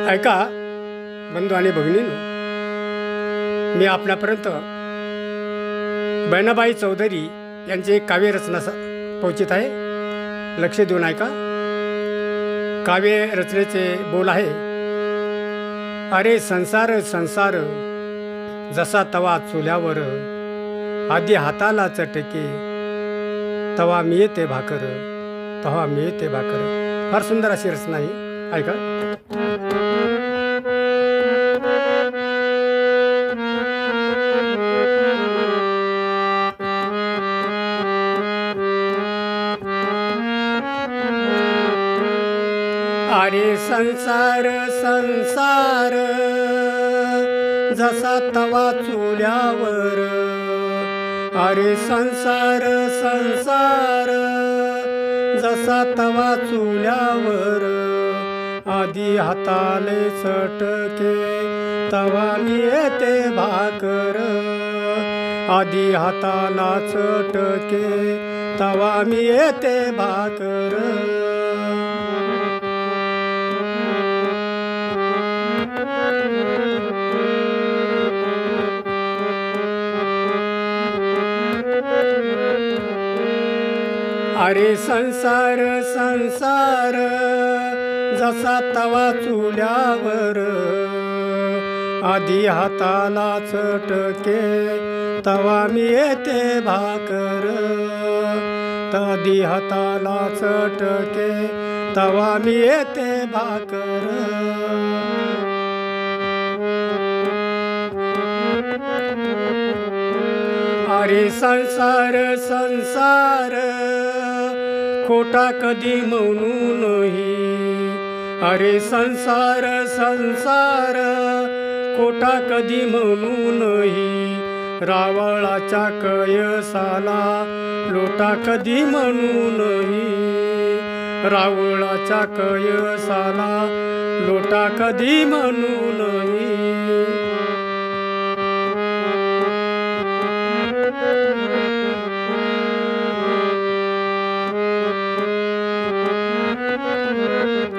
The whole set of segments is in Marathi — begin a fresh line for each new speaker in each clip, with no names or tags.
ऐका बंधू आणि भगिनींनो, मी आपल्यापर्यंत बहिणाबाई चौधरी यांची एक काव्यरचना पोहोचत आहे. लक्ष देऊन ऐका. काव्य रचनेचे बोल आहे. अरे संसार संसार जसा तवा चुल्यावर, आधी हाताला चटके तवा मिळते भाकर, तवा मिळते भाकर. फार सुंदर अशी रचना आहे. ऐका. अरे संसार संसार जसा तवा चुल्यावर, अरे संसार संसार जसा तवा चुल्यावर, आधी हाताले चटके तवा मिळते भाकर, आधी हाताला चटके तवा मिळते भाकर. अरे संसार संसार जसा तवा चुल्यावर, आधी हाताला चटके तवा मिळते भाकर, आधी हाताला चटके तवा मिळते भाकर. अरे संसार संसार खोटा कधी म्हणू नही, अरे संसार संसार खोटा कधी म्हणू नही, रावळाच्या कयसाला लोटा कधी म्हणू नही, रावळाच्या कयसाला लोटा कधी म्हणू नही.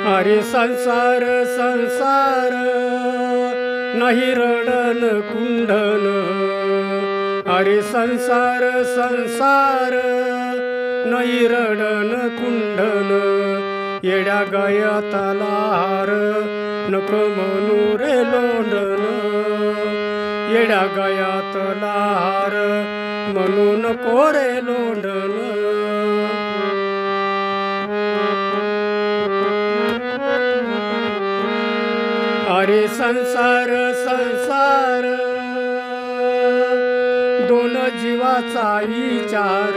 अरे संसार संसार नाही रडन कुंडन, अरे संसार संसार नाही रडन कुंडन, येड्या गयाताला हार नको म्हणू रे लोंढन, येड्या गयातला हार म्हणू नको रे लोंढन. अरे संसार संसार दोन जीवाचा विचार,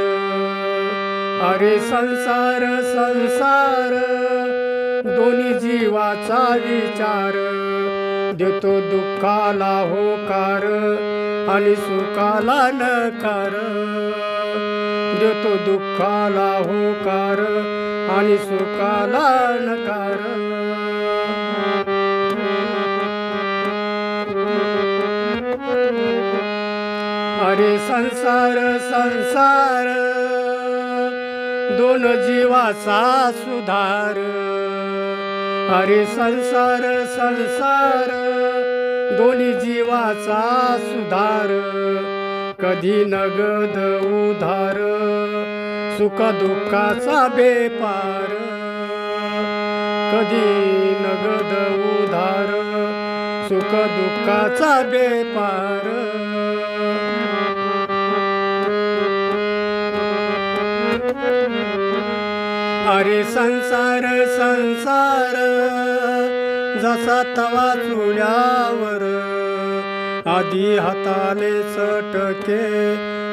अरे संसार संसार दोन्ही जीवाचा विचार, देतो दुःखाला होकार आणि सुखाला नकार, देतो दुःखाला होकार आणि सुखाला नकार. अरे संसार संसार दोन जीवाचा सुधार, अरे संसार संसार दोन्ही जीवाचा सुधार, कधी नगद उधार सुख दुःखाचा बेपार, कधी नगद उधार सुख दुःखाचा बेपार. अरे संसार संसार जसा तवा चुल्यावर, आधी हाताले चटके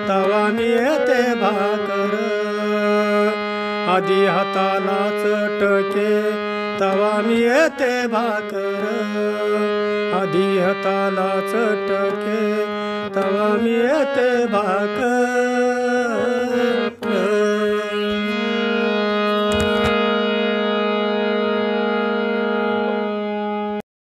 तवा मिळते भाकर, आधी हाताला चटके तवा मिळते भाकर, आधी हाताला चटके तवा मिळते भाकर.